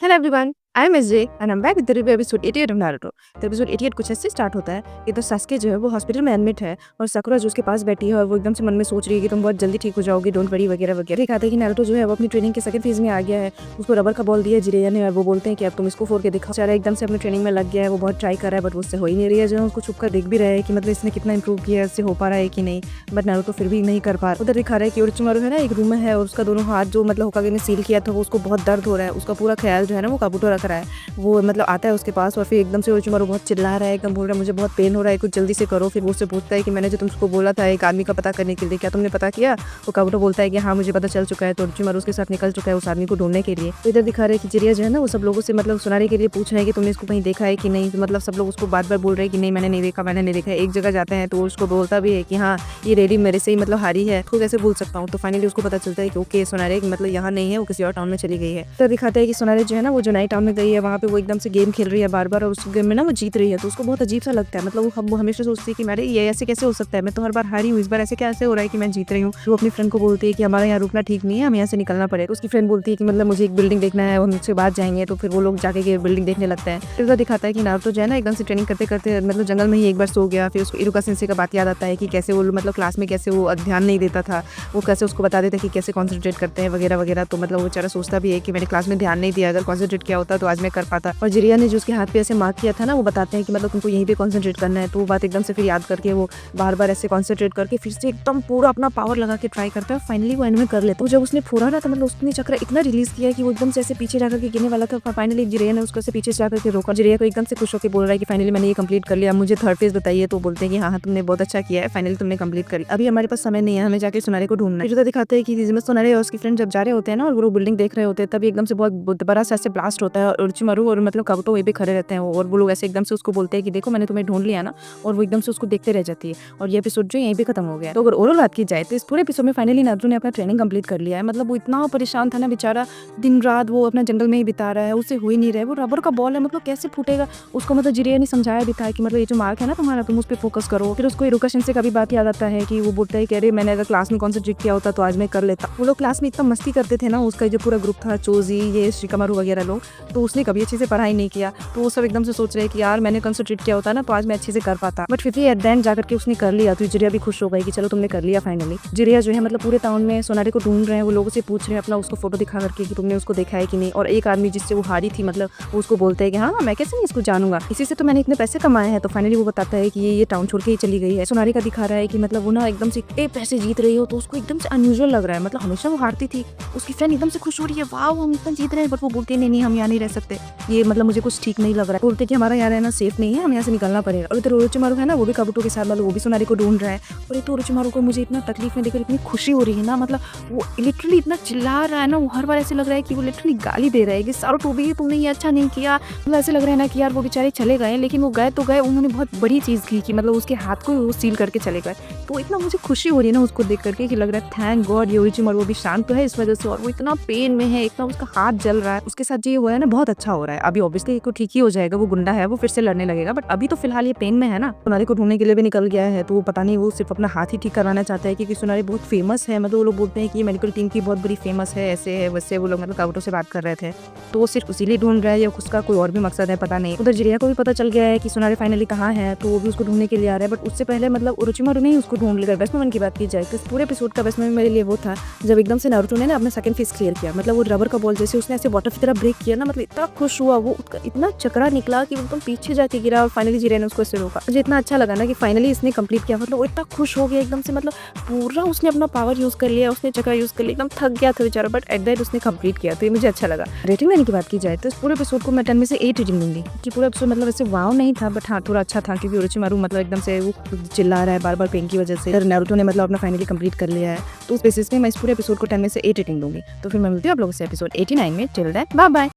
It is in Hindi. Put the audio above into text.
Hello everyone, I am SJ and I am back with the review episode 88 of Naruto. तो एपिसोड 88 कुछ ऐसे स्टार्ट होता है कि तो सास्के जो है वो हॉस्पिटल में एडमिट है और साकुरा जो उसके पास बैठी है और वो एकदम से मन में सोच रही है कि तुम बहुत जल्दी ठीक हो जाओगे, डोंट वरी वगैरह वगैरह। दिखाते हैं कि नारुतो जो है वो अपनी ट्रेनिंग के सेकंड फेज में आ गया है। उसको रबर का बॉल दिया जिरेया ने और वो बोलते हैं कि अब तुम इसको फोड़ के दिखाओ। बेचारा एकदम से अपनी ट्रेनिंग में लग गया है, वो बहुत ट्राई कर रहा है बट उससे हो ही नहीं रही है। जो उसको छुप कर देख भी रहा है कि मतलब इसने कितना इंप्रूव किया है, इससे हो पा रहा है कि नहीं, बट नारुतो फिर भी नहीं कर पा रहा। उधर दिखा रहा है कि ओरोचिमारू है ना एक रूम में है और उसका दोनों हाथ जो मतलब होकागे ने सील किया था वो उसको बहुत दर्द हो रहा है। उसका पूरा ख्याल जो है ना वो काबूतो रख रहा है। वो मतलब आता है उसके पास और फिर एकदम से ओरोचिमारू बहुत चिल्ला रहा है, एकदम बोल रहा है मुझे बहुत पेन हो रहा है, कुछ जल्दी से करो। फिर वो उससे पूछता है कि मैंने जो तुमको बोला था एक आदमी का पता करने के लिए, क्या तुमने पता किया? वो काबूतो बोलता है कि हाँ मुझे पता चल चुका है। तो ओरोचिमारू उसके साथ निकल चुका है उस आदमी को ढूंढने के लिए। तो इधर दिखा रहे हैं कि जिरिया जो है ना वो सब लोगों से मतलब सुनाने के लिए पूछ रहे हैं कि तुमने इसको कहीं देखा है कि नहीं। तो मतलब सब लोग उसको बार बार बोल रहे हैं कि नहीं मैंने नहीं देखा, मैंने नहीं देखा। एक जगह जाते हैं तो उसको बोलता भी है कि हाँ ये रेडी मेरे से ही मतलब हारी है, उसको कैसे भूल सकता हूँ। तो फाइनली उसको पता चलता है कि ओके सोनारे मतलब यहाँ नहीं है, वो किसी और टाउन में चली गई है। तो दिखाता है कि सोनारे जो है ना वो जो नई टाउन में गई है वहाँ पे वो एकदम से गेम खेल रही है बार बार और उस गेम में ना वो जीत रही है। तो उसको बहुत अजीब सा लगता है, मतलब वो हमेशा सोचती है कि मेरे ये ऐसे कैसे हो सकता है, मैं तो हर बार हारी हूँ, इस बार ऐसे कैसे हो रहा है कि मैं जीत रही हूँ। वो अपनी फ्रेंड को बोलती है कि हमारा यहाँ रुकना ठीक नहीं है, हमें यहाँ से निकलना पड़ेगा। उसकी फ्रेंड बोलती है कि मतलब मुझे एक बिल्डिंग देखना है, हम उसके बाद जाएंगे। तो फिर वो लोग जाके बिल्डिंग देखने लगते हैं। फिर दिखाता है कि नारुतो जो है ना एकदम से ट्रेनिंग करते करते मतलब जंगल में ही एक बार सो गया। फिर उसको इरुका सेंसेई का बात याद आता है कि कैसे वो मतलब क्लास में कैसे वो ध्यान नहीं देता था, वो कैसे उसको बता देता कि कैसे कॉन्सेंट्रेट करते हैं वगैरह वगैरह। तो मतलब वो बेचारा सोचता भी है कि मैंने क्लास में ध्यान नहीं दिया, अगर कॉन्सेंट्रेट किया होता तो आज मैं कर पाता। और जिरिया ने जो उसके हाथ पे ऐसे मार्क किया था ना वो बताते हैं कि मतलब तुमको यहीं पे कॉन्सेंट्रेट करना है। तो वो बात एकदम से फिर याद करके वो बार बार ऐसे कॉन्सेंट्रेट करके फिर से एकदम पूरा अपना पावर लगा के ट्राई करता है। फाइनली वो एनिमे कर लेता है। जब उसने फोड़ा ना तो मतलब उसने चक्र इतना रिलीज किया कि वो एकदम से ऐसे पीछे जाकर के गिरने वाला था। फाइनली जिरिया ने उसको पीछे जाकर के रोका। जिरिया को एकदम से खुश होकर बोल रहा है कि फाइनली मैंने ये कंप्लीट कर लिया, मुझे थर्ड फेज बताइए। तो बोलते हैं कि हाँ तुमने बहुत अच्छा किया है, फाइनली तुमने कंप्लीट कर लिया, अभी हमारे पास समय नहीं है, हमें जाके सोनारे को ढूंढना है। फिर दिखाते हैं कि जिसमें सोनारे और उसकी फ्रेंड जब जा रहे होते हैं ना और वो बिल्डिंग देख रहे होते हैं तभी एकदम से बहुत बड़ा सा ऐसे ब्लास्ट होता है और ओरोचिमारू और मतलब काबुतो वहीं पे खड़े रहते हैं और वो लोग ऐसे एकदम से उसको बोलते हैं कि देखो मैंने तुम्हें ढूंढ लिया ना, और वो एकदम से उसको देखते रह जाती है। और ये एपिसोड जो यहीं पे खत्म हो गया। तो अगर ओवरऑल बात की जाए तो इस पूरे एपिसोड में फाइनली नारुतो ने अपना ट्रेनिंग कंप्लीट कर लिया है। मतलब वो इतना परेशान था ना बेचारा, दिन रात वो अपना जंगल में ही बिता रहा है, उससे हो ही नहीं रहा है। वो रबर का बॉल है, मतलब कैसे फूटेगा। उसको मतलब जिरिया ने समझाया भी था कि मतलब ये जो मार्क है ना तुम्हारा, तुम उस पर फोकस करो। फिर उसको इरुका सेंसेई का भी बात याद आता है कि वो बोलता है कि अरे मैंने अगर क्लास में कॉन्सेंट्रेट किया होता तो आज मैं कर लेता। वो लोग क्लास में इतना मस्ती करते थे ना, उसका जो पूरा ग्रुप था चोजी ये शिकामारू वगैरह लोग, तो उसने कभी अच्छे से पढ़ाई नहीं किया। तो वो सब एकदम से सोच रहे हैं कि यार मैंने कंसंट्रेट किया होता ना तो आज मैं अच्छे से कर पाता। बट फिर भी एट द एंड जाकर के उसने कर लिया। तो जिरिया भी खुश हो गई कि चलो तुमने कर लिया फाइनली। जिरिया जो है मतलब पूरे टाउन में सोनारे को ढूंढ रहे हैं, वो लोगों से पूछ रहे हैं अपना उसको फोटो दिखा करके कि तुमने उसको देखा है कि नहीं। और एक आदमी जिससे वो हारी थी मतलब वो उसको बोलता है कि हाँ मैं कैसे नहीं इसको जानूंगा, इसी से तो मैंने इतने पैसे कमाए हैं। तो फाइनली वो बताता है कि ये टाउन छोड़ के ही चली गई है। सोनारे का दिखा रहा है कि मतलब वो ना एकदम से इतने पैसे जीत रही हो तो उसको एकदम से अनयूजुअल लग रहा है, मतलब हमेशा वो हारती थी। उसकी फ्रेंड एकदम से खुश हो रही है, वाह हम इतना जीत रहे हैं, बट वो बोलती है नहीं हम यहाँ नहीं रह सकते, ये मतलब मुझे कुछ ठीक नहीं लग रहा है। बोलते कि हमारा यहाँ रहना सेफ नहीं है, हम यहाँ से निकलना पड़ेगा। और इधर ओरोचिमारू है ना वो भी काबुतो के साथ मतलब वो भी सोनारे को ढूंढ रहा है। और ये तो ओरोचिमारू को मुझे इतना तकलीफ में देखकर इतनी खुशी हो रही है ना, मतलब वो लिटरली इतना चिल्ला रहा है ना, वो हर बार ऐसे लग रहा है कि वो लिटरली गाली दे रहा है कि सारो टोबी तुमने ये अच्छा नहीं किया। मतलब ऐसे लग रहा है ना कि यार वो बेचारे चले गए, लेकिन वो गए तो गए, उन्होंने बहुत बड़ी चीज की कि मतलब उसके हाथ को वो सील करके चले गए। तो इतना मुझे खुशी हो रही है ना उसको देख करके कि लग रहा है थैंक गॉड ये ओरोचिमारू वो भी शांत तो है इस वजह से, और वो इतना पेन में है, इतना उसका हाथ जल रहा है। उसके साथ जो ये हुआ है ना बहुत अच्छा हो रहा है। अभी ऑब्वियसली को ठीक ही हो जाएगा, वो गुंडा है वो फिर से लड़ने लगेगा, बट अभी तो फिलहाल ये पेन में है ना। सोनारे को ढूंढने के लिए भी निकल गया है। तो वो पता नहीं वो सिर्फ अपना हाथ ही ठीक करवाना चाहता है क्योंकि सोनारे बहुत फेमस है, मतलब वो लोग बोलते हैं कि मेडिकल टीम की बहुत बड़ी फेमस है, ऐसे है वैसे। वो लोग मतलब काबुतो से बात कर रहे थे, तो वो सिर्फ इसीलिए ढूंढ रहा है या उसका कोई और भी मकसद है पता नहीं। उधर जिरिया को भी पता चल गया है कि सोनारे फाइनली कहाँ है, तो वो भी उसको ढूंढने के लिए आ रहा है। बट उससे पहले मतलब ओरोचिमारू ने उसको ढूंढ लिया। बेस्ट मोमेंट की बात की जाए तो इस पूरे एपिसोड का बेस्ट मोमेंट मेरे लिए वो था जब एकदम से नारुतो ने ना अपना सेकंड फेस क्लियर किया। मतलब वो रबर का बॉल जैसे उसने ऐसे वाटर की तरह ब्रेक किया ना, मतलब इतना खुश हुआ वो, इतना चकरा निकला कि एकदम पीछे जाके गिरा और फाइनली जिरिया ने उसको ऐसे रोका। मुझे इतना अच्छा लगा ना कि फाइनली इसने कंप्लीट किया। मतलब वो इतना खुश हो गया एकदम से, मतलब पूरा उसने अपना पावर यूज कर लिया, उसने चक्रा यूज कर लिया, एकदम थक गया था बेचारा, बट एट द एंड उसने कंप्लीट किया। तो ये मुझे अच्छा लगा। रेटिंग देने की बात की जाए तो इस पूरे एपिसोड को मैं 10 में से 8 रेटिंग दूंगी कि पूरा एपिसोड मतलब ऐसे वाव नहीं था, बट हाँ थोड़ा अच्छा था क्योंकि ओरोचिमारू मतलब एकदम से वो चिल्ला रहा है बार बार पेन की वजह से। नारुतो ने मतलब अपना फाइनली कंप्लीट कर लिया है। तो उस बेसिस में मैं इस पूरे एपिसोड को 10 में से 8 रेटिंग दूंगी। तो फिर मैं मिलती हूँ आप लोगों से एपिसोड 89 में। Till then bye bye.